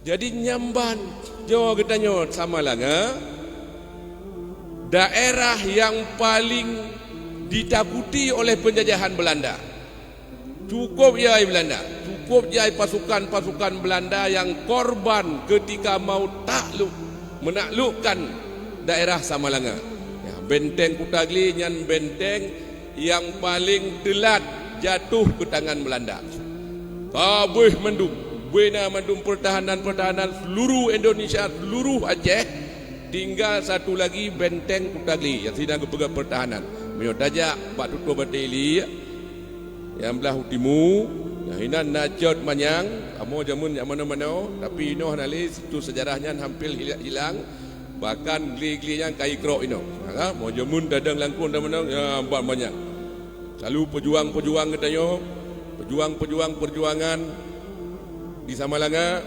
Jadi nyamban jo katanya sama lah daerah yang paling ditakuti oleh penjajahan Belanda. Cukup ya Belanda, cukup ya pasukan-pasukan Belanda yang korban ketika mau takluk menaklukkan daerah Samalanga. Ya, benteng Kutagli nyan benteng yang paling telat jatuh ke tangan Belanda. Kabeh mendung, bina mendung pertahanan seluruh Indonesia, seluruh Aceh. Tinggal satu lagi benteng Kutagli yang sedang berpegang pertahanan. Menurut aja Pak Tutua Bateli yang belah utimu, yang hinan najot manyang, kamu jamun yang mana-mana, tapi ino nali situ sejarahnya hampir hilang, bahkan geli-geli yang kai krok ino. Mau jamun dadang langkun dan mana, ya buat banyak. Selalu pejuang-pejuang katanya, perjuangan di Samalanga,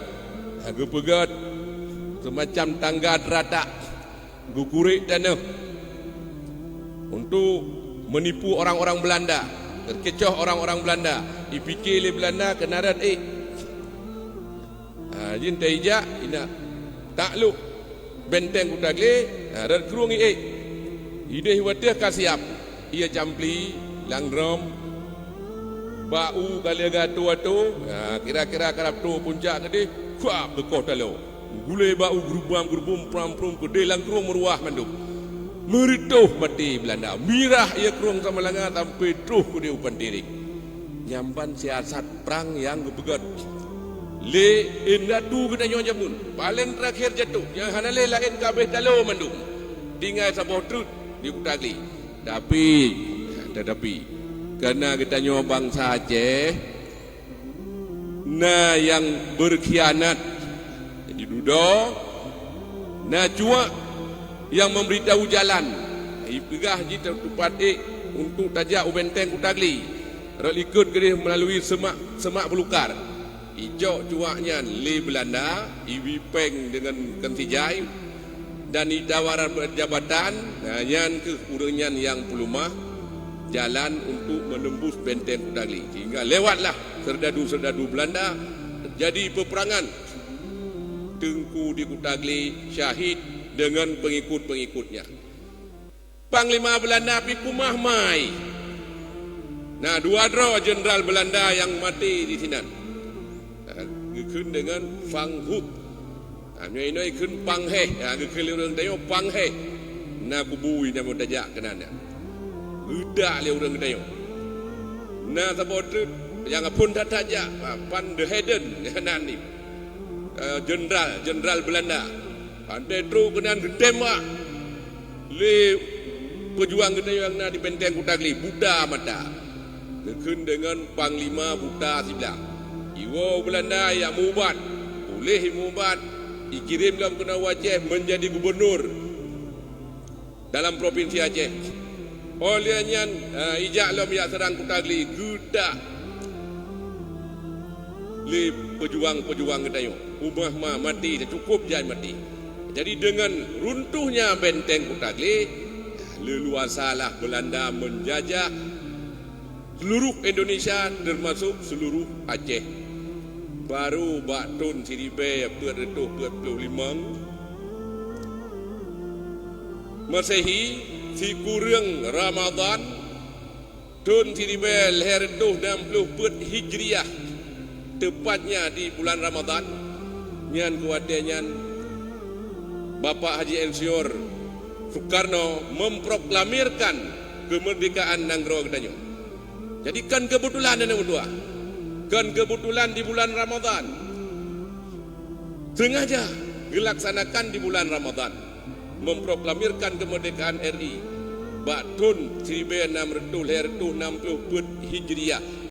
harga pegat semacam tangga deratak, gukurik tanah untuk menipu orang-orang Belanda. Terkecoh orang-orang Belanda, dipikir oleh Belanda kenaran jin taijak ina takluk benteng Kutagli dan kerung ide hiwatih kasiap ia campli langrom bau kaliaga tu kira-kira karap tu puncak tadi kuap bekoh talo gulai bau gerubam pram gede langkrung meruah manduk merituh mati Belanda mirah ia kerung Samalanga sampai tuh ke dia upan tirik nyamban siasat perang yang gebegat le indatu kena jamun paling terakhir jatuh yang hanale lain kabeh talo mandung tinggal saboh trut di Kutagli tetapi kerana kita nyawa bangsa Aceh na yang berkhianat jadi duda na cuak yang memberitahu jalan pegah ji tempat untuk tajak benteng Kutagli ikut ke melalui semak belukar hijau cuaknya li Belanda iwipeng dengan kentijai dan itawaran jabatan yang ke urenyan yang pelumah jalan untuk menembus benteng Kutagli sehingga lewatlah serdadu-serdadu Belanda terjadi peperangan Tengku di Kutagli syahid dengan pengikut-pengikutnya. Panglima Belanda piku mahmai. Nah, dua jenderal Belanda yang mati di sini. Gekun dengan Fang Hup. Ini ikun Pang He. Gekun orang Dayo Pang He. Nah, kubui nama dajak kenanya. Udah le orang Dayo. Nah, sabotut yang pun dajak Pan de Heden nani. Jenderal Belanda. Pandai tru kenan ditembak le pejuang kita yang na di benteng Kutagli Buddha mata kekun dengan Panglima Buddha Sibilang Iwo Belanda yang mubat boleh mubat dikirim dalam kena Aceh menjadi gubernur dalam provinsi Aceh olehnya ijak lam ya serang Kutagli gudak le pejuang kita yang umah mati cukup jangan mati. Jadi dengan runtuhnya benteng Kutagli, leluasalah Belanda menjajah seluruh Indonesia termasuk seluruh Aceh. Baru Batun Siribe Pertuh 45 Masehi si kurang Ramadan Tun Siribe leher 60 Hijriah tepatnya di bulan Ramadan nyan kuatnya Bapak Haji Insinyur Soekarno memproklamirkan kemerdekaan Nanggro Gedanyo. Jadi kan kebetulan yang kedua, kan kebetulan di bulan Ramadan, sengaja dilaksanakan di bulan Ramadan, memproklamirkan kemerdekaan RI. Batun 1660 Hijriah.